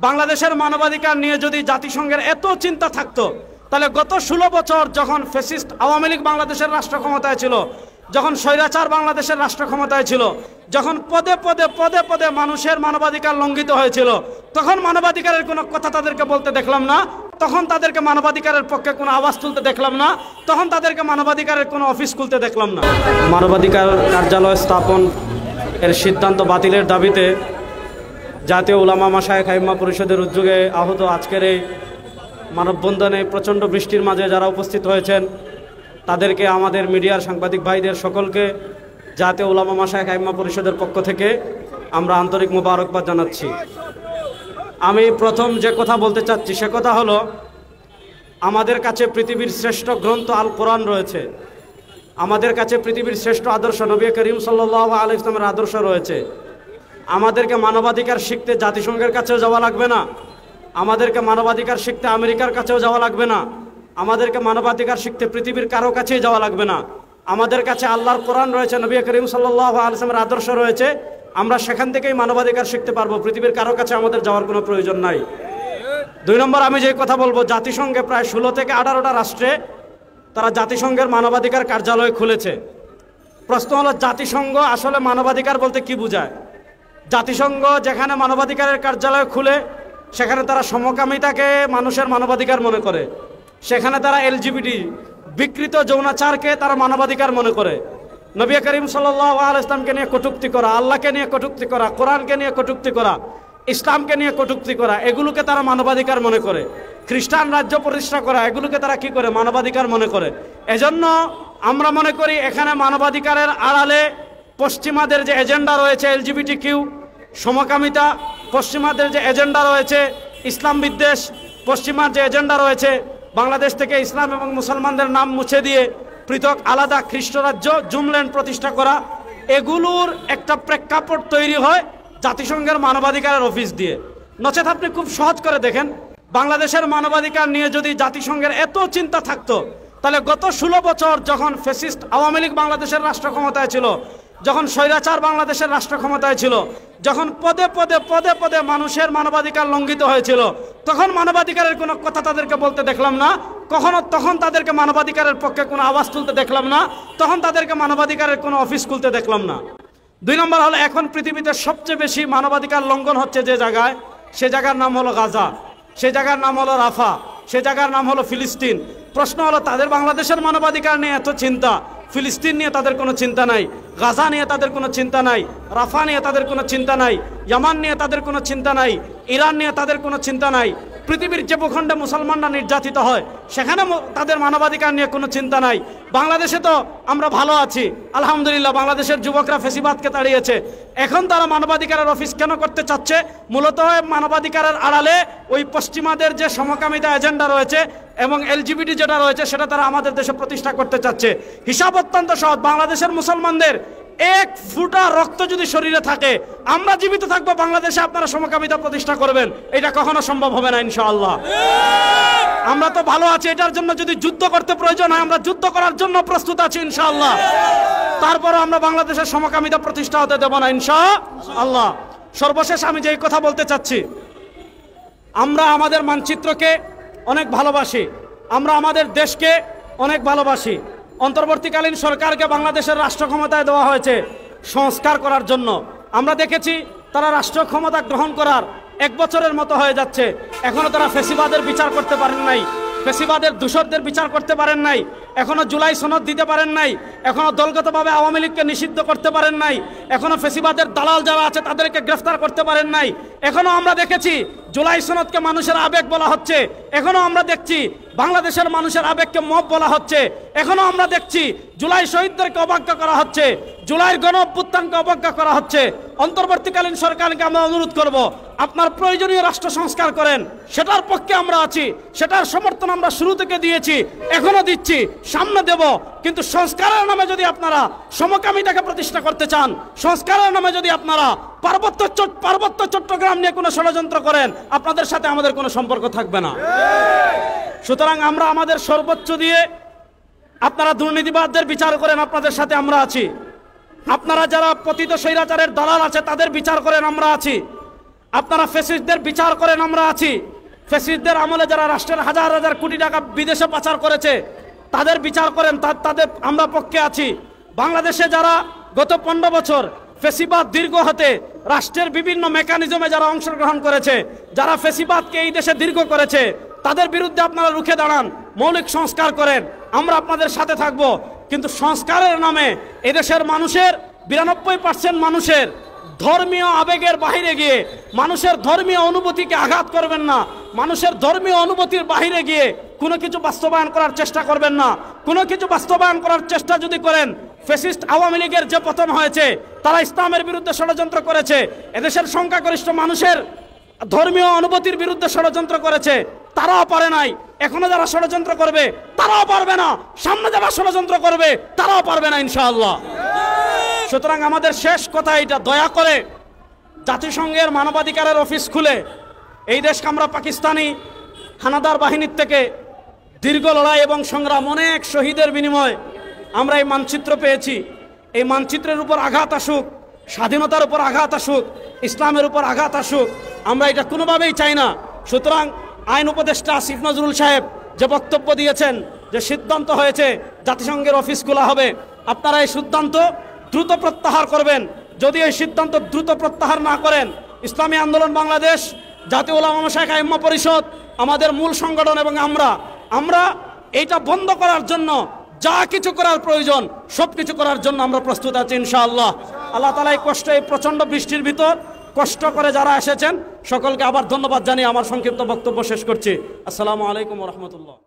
বাংলাদেশের মানবাধিকার নিয়ে যদি জাতিসংঘের এত চিন্তা থাকতো, তাহলে গত 16 বছর যখন ফ্যাসিস্ট আওয়ামী লীগ বাংলাদেশের রাষ্ট্র ক্ষমতায় ছিল, যখন স্বৈরাচার বাংলাদেশের রাষ্ট্র ক্ষমতায় ছিল, যখন পদে পদে পদে পদে মানুষের মানবাধিকার লঙ্ঘিত হয়েছিল, তখন মানবাধিকারের কোনো কথা তাদেরকে বলতে দেখলাম না, তখন তাদেরকে মানবাধিকারের পক্ষে কোনো আওয়াজ তুলতে দেখলাম না, তখন তাদেরকে মানবাধিকারের কোনো অফিস খুলতে দেখলাম না। মানবাধিকার কার্যালয় স্থাপন এর সিদ্ধান্ত বাতিলের দাবিতে জাতীয় উলামা মাশায়েখ আইম্মা পরিষদের উদ্যোগে আহত আজকের এই মানববন্ধনে প্রচণ্ড বৃষ্টির মাঝে যারা উপস্থিত হয়েছেন তাদেরকে, আমাদের মিডিয়ার সাংবাদিক ভাইদের সকলকে জাতীয় উলামা মাশায়েখ আইম্মা পরিষদের পক্ষ থেকে আমরা আন্তরিক মোবারকবাদ জানাচ্ছি। আমি প্রথম যে কথা বলতে চাচ্ছি সে কথা হলো, আমাদের কাছে পৃথিবীর শ্রেষ্ঠ গ্রন্থ আল কোরআন রয়েছে, আমাদের কাছে পৃথিবীর শ্রেষ্ঠ আদর্শ নবী করিম সাল্লাল্লাহু আলাইহি ওয়াসাল্লামের আদর্শ রয়েছে। আমাদেরকে মানবাধিকার শিখতে জাতিসংঘের কাছেও যাওয়া লাগবে না, আমাদেরকে মানবাধিকার শিখতে আমেরিকার কাছেও যাওয়া লাগবে না, আমাদেরকে মানবাধিকার শিখতে পৃথিবীর কারো কাছেই যাওয়া লাগবে না। আমাদের কাছে আল্লাহর কোরআন রয়েছে, নবী করিম সাল্লাল্লাহু আলাইহি ওয়াসাল্লামের আদর্শ রয়েছে, আমরা সেখান থেকেই মানবাধিকার শিখতে পারবো, পৃথিবীর কারো কাছে আমাদের যাওয়ার কোনো প্রয়োজন নাই। 2 নম্বর, আমি যে কথা বলবো, জাতিসংঘে প্রায় 16 থেকে 18টা রাষ্ট্রে তারা জাতিসংঘের মানবাধিকার কার্যালয় খুলেছে। প্রশ্ন হলো, জাতিসংঘ আসলে মানবাধিকার বলতে কি বোঝায়? জাতিসংঘ যেখানে মানবাধিকারের কার্যালয় খুলে সেখানে তারা সমকামিতাকে মানুষের মানবাধিকার মনে করে, সেখানে তারা এলজিবিটি বিকৃত যৌনাচারকে তারা মানবাধিকার মনে করে। নবী করিম সাল্লাল্লাহু আলাইহি ওয়াসাল্লামকে নিয়ে কটূক্তি করা, আল্লাহকে নিয়ে কটূক্তি করা, কোরআনকে নিয়ে কটূক্তি করা, ইসলামকে নিয়ে কটূক্তি করা, এগুলোকে তারা মানবাধিকার মনে করে। খ্রিস্টান রাজ্য প্রতিষ্ঠা করা, এগুলোকে তারা কি করে? মানবাধিকার মনে করে। এজন্য আমরা মনে করি এখানে মানবাধিকারের আড়ালে পশ্চিমাদের যে এজেন্ডা রয়েছে, এলজিবিটি কিউ, সমকামিতা, পশ্চিমাদের যে এজেন্ডা রয়েছে ইসলাম বিদ্বেষ, পশ্চিমার যে এজেন্ডা রয়েছে বাংলাদেশ থেকে ইসলাম এবং মুসলমানদের নাম মুছে দিয়ে পৃথক আলাদা খ্রিস্ট রাজ্য জুমল্যান্ড প্রতিষ্ঠা করা, এগুলোর একটা প্রেক্ষাপট তৈরি হয় জাতিসংঘের মানবাধিকারের অফিস দিয়ে। নচেত আপনি খুব সহজ করে দেখেন, বাংলাদেশের মানবাধিকার নিয়ে যদি জাতিসংঘের এত চিন্তা থাকতো, তাহলে গত 16 বছর যখন ফ্যাসিস্ট আওয়ামী লীগ বাংলাদেশের রাষ্ট্র ক্ষমতায় ছিল, যখন স্বৈরাচার বাংলাদেশের রাষ্ট্র ক্ষমতায় ছিল, যখন পদে পদে পদে পদে মানুষের মানবাধিকার লঙ্ঘিত হয়েছিল, তখন মানবাধিকারের কোনো কথা তাদেরকে বলতে দেখলাম না, তখন তাদেরকে মানবাধিকারের পক্ষে কোনো আওয়াজ তুলতে দেখলাম না, তখন তাদেরকে মানবাধিকারের কোনো অফিস খুলতে দেখলাম না। 2 নম্বর হলো, এখন পৃথিবীতে সবচেয়ে বেশি মানবাধিকার লঙ্ঘন হচ্ছে যে জায়গায়, সে জায়গার নাম হলো গাজা, সে জায়গার নাম হলো রাফা, সে জায়গার নাম হলো ফিলিস্তিন। প্রশ্ন হলো, তাদের বাংলাদেশের মানবাধিকার নিয়ে এত চিন্তা, ফিলিস্তিন নিয়ে তাদের কোনো চিন্তা নাই, গাজা নিয়ে তাদের কোনো চিন্তা নাই, রাফা নিয়ে তাদের কোনো চিন্তা নাই, ইয়ামান নিয়ে তাদের কোনো চিন্তা নাই, ইরান নিয়ে তাদের কোনো চিন্তা নাই। পৃথিবীর যে ভূখণ্ডে মুসলমানরা নির্যাতিত হয় সেখানে তাদের মানবাধিকার নিয়ে কোনো চিন্তা নাই। বাংলাদেশে তো আমরা ভালো আছি আলহামদুলিল্লাহ, বাংলাদেশের যুবকরা ফেসিবাদকে তাড়িয়েছে। এখন তারা মানবাধিকারের অফিস কেন করতে চাচ্ছে? মূলত মানবাধিকারের আড়ালে ওই পশ্চিমাদের যে সমকামিতা এজেন্ডা রয়েছে এবং এলজিবিটি যেটা রয়েছে সেটা তারা আমাদের দেশে প্রতিষ্ঠা করতে চাচ্ছে। হিসাব অত্যন্ত সহজ, বাংলাদেশের মুসলমানদের 1 ফোঁটা রক্ত যদি শরীরে থাকে, আমরা জীবিত থাকবো, বাংলাদেশে আপনারা সমকামিতা প্রতিষ্ঠা করবেন, এটা কখনো সম্ভব হবে না ইনশাআল্লাহ। আমরা তো ভালো আছি, এটার জন্য যদি যুদ্ধ করতে প্রয়োজন হয় আমরা যুদ্ধ করার জন্য প্রস্তুত আছি ইনশাআল্লাহ। তারপরে আমরা বাংলাদেশের সমকামিতা প্রতিষ্ঠা হতে দেব না ইনশাআল্লাহ। সর্বশেষ আমি যেই কথা বলতে চাচ্ছি, আমরা আমাদের মানচিত্রকে অনেক ভালোবাসি, আমরা আমাদের দেশকে অনেক ভালোবাসি। অন্তর্বর্তীকালীন সরকারকে বাংলাদেশের রাষ্ট্র ক্ষমতায় দেওয়া হয়েছে সংস্কার করার জন্য। আমরা দেখেছি তারা রাষ্ট্র ক্ষমতা গ্রহণ করার 1 বছরের মতো হয়ে যাচ্ছে, এখনো তারা ফেসিবাদের বিচার করতে পারেন নাই, ফেসিবাদের দূষরদের বিচার করতে পারেন নাই, এখনো জুলাই সনদ দিতে পারেন নাই, এখনো দলগতভাবে আওয়ামী লীগকে নিষিদ্ধ করতে পারেন নাই, এখনো ফেসিবাদের দালাল যারা আছে তাদেরকে গ্রেফতার করতে পারেন নাই। এখনো আমরা দেখেছি জুলাই সনদকে মানুষের আবেগ বলা হচ্ছে, এখনো আমরা দেখছি বাংলাদেশের মানুষের আবেগকে মব বলা হচ্ছে, এখনো আমরা দেখছি জুলাই শহীদদেরকে অবজ্ঞা করা হচ্ছে, জুলাইয়ের গণ অভ্যুত্থানকে অবজ্ঞা করা হচ্ছে। অন্তর্বর্তীকালীন সরকারকে আমরা অনুরোধ করব, আপনার প্রয়োজনীয় রাষ্ট্র সংস্কার করেন, সেটার পক্ষে আমরা আছি, সেটার সমর্থন আমরা শুরু থেকে দিয়েছি, এখনো দিচ্ছি, সামনে দেব। কিন্তু সংস্কারের নামে যদি আপনারা সমকামিতাকে প্রতিষ্ঠা করতে চান, সংস্কারের নামে যদি আপনারা পার্বত্য চট্টগ্রাম নিয়ে কোনো ষড়যন্ত্র করেন, আপনাদের সাথে আমাদের কোনো সম্পর্ক থাকবে না। সুতরাং আমরা আমাদের সর্বোচ্চ দিয়ে, আপনারা দুর্নীতিবাদদের বিচার করেন, আপনাদের সাথে আমরা আছি। আপনারা যারা পতিত স্বৈরাচারের দালাল আছে তাদের বিচার করেন, আমরা আছি। আপনারা ফ্যাসিস্টদের বিচার করেন, আমরা আছি। ফ্যাসিস্টদের আমলে যারা রাষ্ট্রের হাজার হাজার কোটি টাকা বিদেশে পাচার করেছে তাদের বিচার করেন, তাদের আমরা পক্ষে আছি। বাংলাদেশে যারা গত 15 বছর ফ্যাসিবাদ দীর্ঘ হতে রাষ্ট্রের বিভিন্ন মেকানিজমে যারা অংশগ্রহণ করেছে, যারা ফ্যাসিবাদকে এই দেশে দীর্ঘ করেছে, তাদের বিরুদ্ধে আপনারা রুখে দাঁড়ান, মৌলিক সংস্কার করেন, আমরা আপনাদের সাথে থাকব। কিন্তু সংস্কারের নামে এদেশের মানুষের 92% মানুষের ধর্মীয় আবেগের বাইরে গিয়ে, মানুষের ধর্মীয় অনুভূতিকে আঘাত করবেন না, মানুষের ধর্মীয় অনুভূতির বাইরে গিয়ে কোনো কিছু বাস্তবায়ন করার চেষ্টা করবেন না। কোনো কিছু বাস্তবায়ন করার চেষ্টা যদি করেন, ফ্যাসিস্ট আওয়ামী লীগের যে পতন হয়েছে, তারা ইসলামের বিরুদ্ধে ষড়যন্ত্র করেছে, এদেশের সংখ্যাগরিষ্ঠ মানুষের ধর্মীয় অনুভূতির বিরুদ্ধে ষড়যন্ত্র করেছে, তারাও পারে নাই। এখনো যারা ষড়যন্ত্র করবে তারাও পারবে না, সামনে যারা ষড়যন্ত্র করবে তারাও পারবে না ইনশাআল্লাহ। সুতরাং আমাদের শেষ কথা এটা, দয়া করে জাতিসংঘের মানবাধিকারের অফিস খুলে এই দেশকে আমরা পাকিস্তানি হানাদার বাহিনীর থেকে দীর্ঘ লড়াই এবং সংগ্রাম, অনেক শহীদের বিনিময়ে আমরা এই মানচিত্র পেয়েছি। এই মানচিত্রের উপর আঘাত আসুক, স্বাধীনতার উপর আঘাত আসুক, ইসলামের উপর আঘাত আসুক, আমরা এটা কোনোভাবেই চাই না। সুতরাং আইন উপদেষ্টা আসিফ নজরুল সাহেব যে বক্তব্য দিয়েছেন, যে সিদ্ধান্ত হয়েছে জাতিসংঘের অফিস খোলা হবে, আপনারা এই সিদ্ধান্ত দ্রুত প্রত্যাহার করবেন। যদি এই সিদ্ধান্ত দ্রুত প্রত্যাহার না করেন, ইসলামী আন্দোলন বাংলাদেশ, জাতীয় উলামা মাশায়েখ আইম্মা পরিষদ, আমাদের মূল সংগঠন এবং আমরা এইটা বন্ধ করার জন্য যা কিছু করার প্রয়োজন সব কিছু করার জন্য আমরা প্রস্তুত আছি ইনশাআল্লাহ। আল্লাহ তাআলা এই কষ্ট, এই প্রচণ্ড বৃষ্টির ভিতর কষ্ট করে যারা এসেছেন সকলকে আবার ধন্যবাদ জানিয়ে আমার সংক্ষিপ্ত বক্তব্য শেষ করছি। আসসালামু আলাইকুম ওয়া রাহমাতুল্লাহ।